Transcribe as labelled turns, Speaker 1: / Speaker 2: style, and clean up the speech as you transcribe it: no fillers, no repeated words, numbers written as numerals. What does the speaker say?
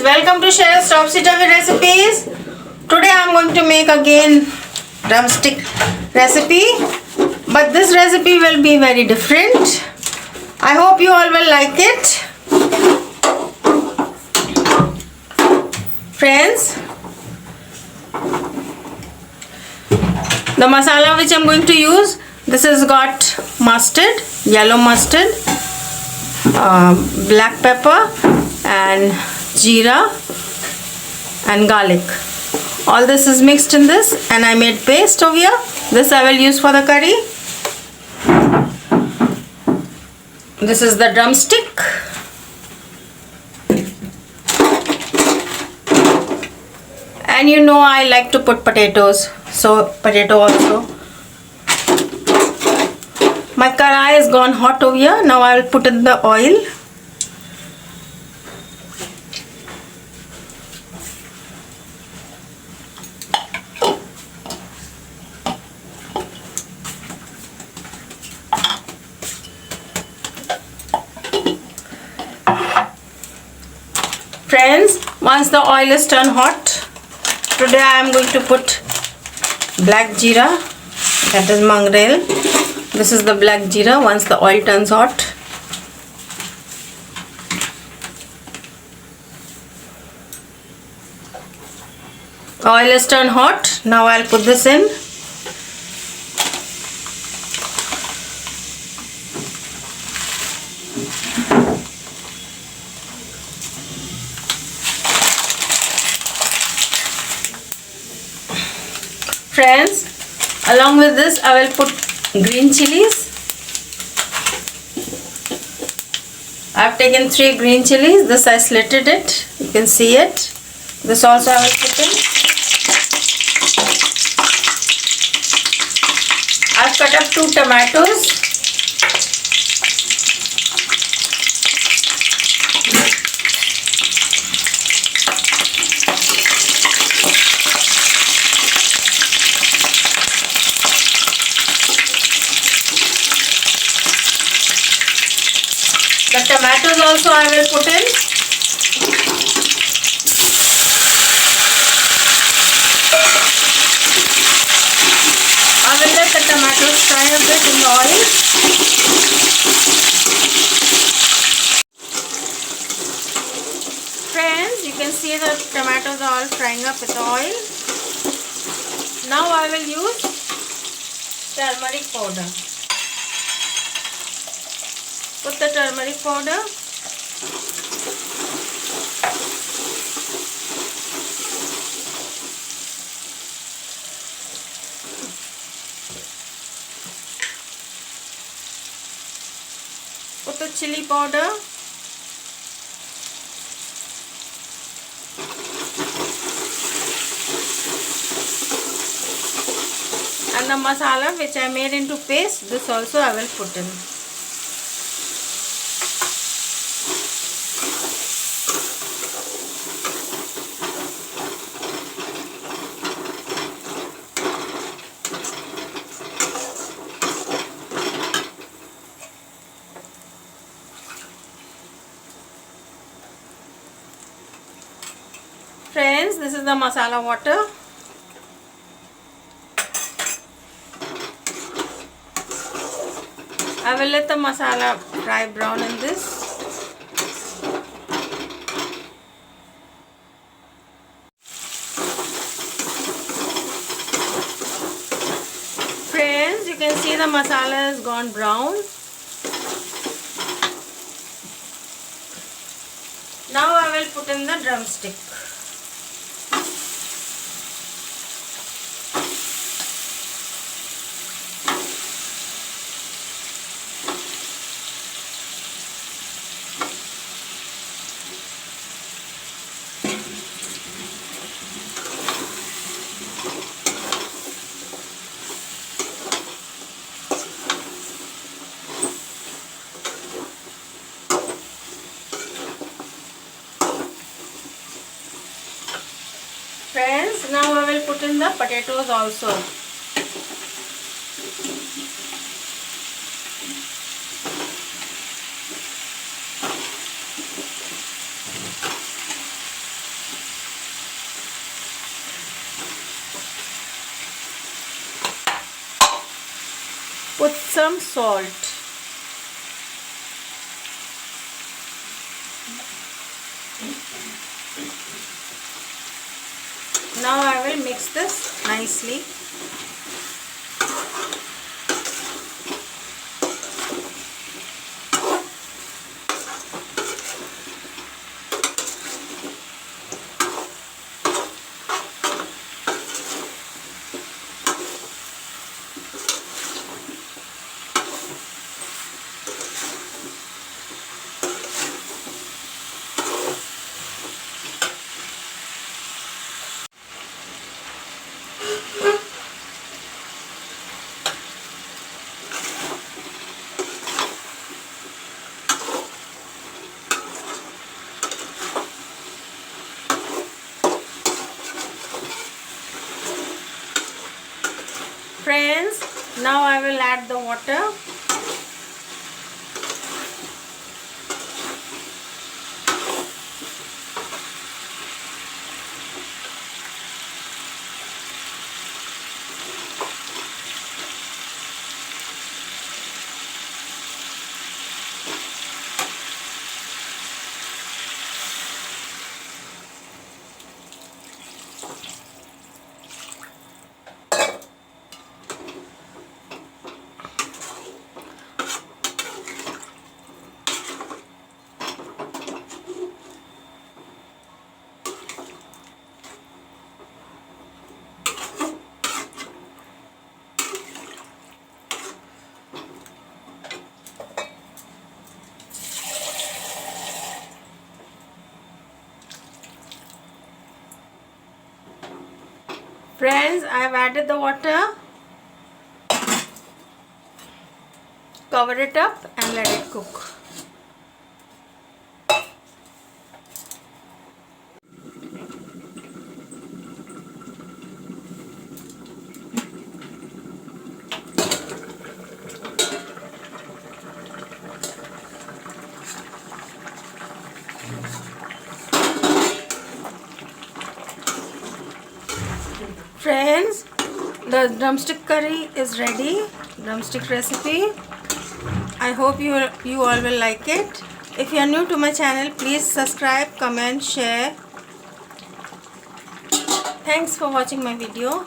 Speaker 1: friends, welcome to Cheryl's Topsy Turvy Recipes. Today I am going to make again drumstick recipe, but this recipe will be very different. I hope you all will like it. Friends, the masala which I am going to use, this has got mustard, yellow mustard, black pepper and jeera and garlic. All this is mixed in this and I made paste over here. This I will use for the curry. This is the drumstick. And you know I like to put potatoes, so potato also. My karai has gone hot over here. Now I will put in the oil. Friends, once the oil is turned hot, today I am going to put black jeera, that is mongrel. This is the black jeera once the oil turns hot. Oil is turned hot. Now I'll put this in. Friends, along with this I will put green chilies. I have taken 3 green chilies. This I slitted it. You can see it. This also I will put in. I have cut up 2 tomatoes. The tomatoes also I will put in. I will let the tomatoes fry a bit in the oil. Friends, you can see the tomatoes are all frying up with the oil. Now I will use turmeric powder. Put the turmeric powder. Put the chili powder. And the masala which I made into paste, this also I will put in. Friends, this is the masala water. I will let the masala fry brown in this. Friends, you can see the masala has gone brown. Now I will put in the drumstick. Friends, now I will put in the potatoes also. some salt. Now I will mix this nicely. Friends, now I will add the water. Friends, I have added the water. Cover it up and let it cook. Friends, the drumstick curry is ready. Drumstick recipe. I hope you all will like it. If you are new to my channel, please subscribe, comment, share. Thanks for watching my video.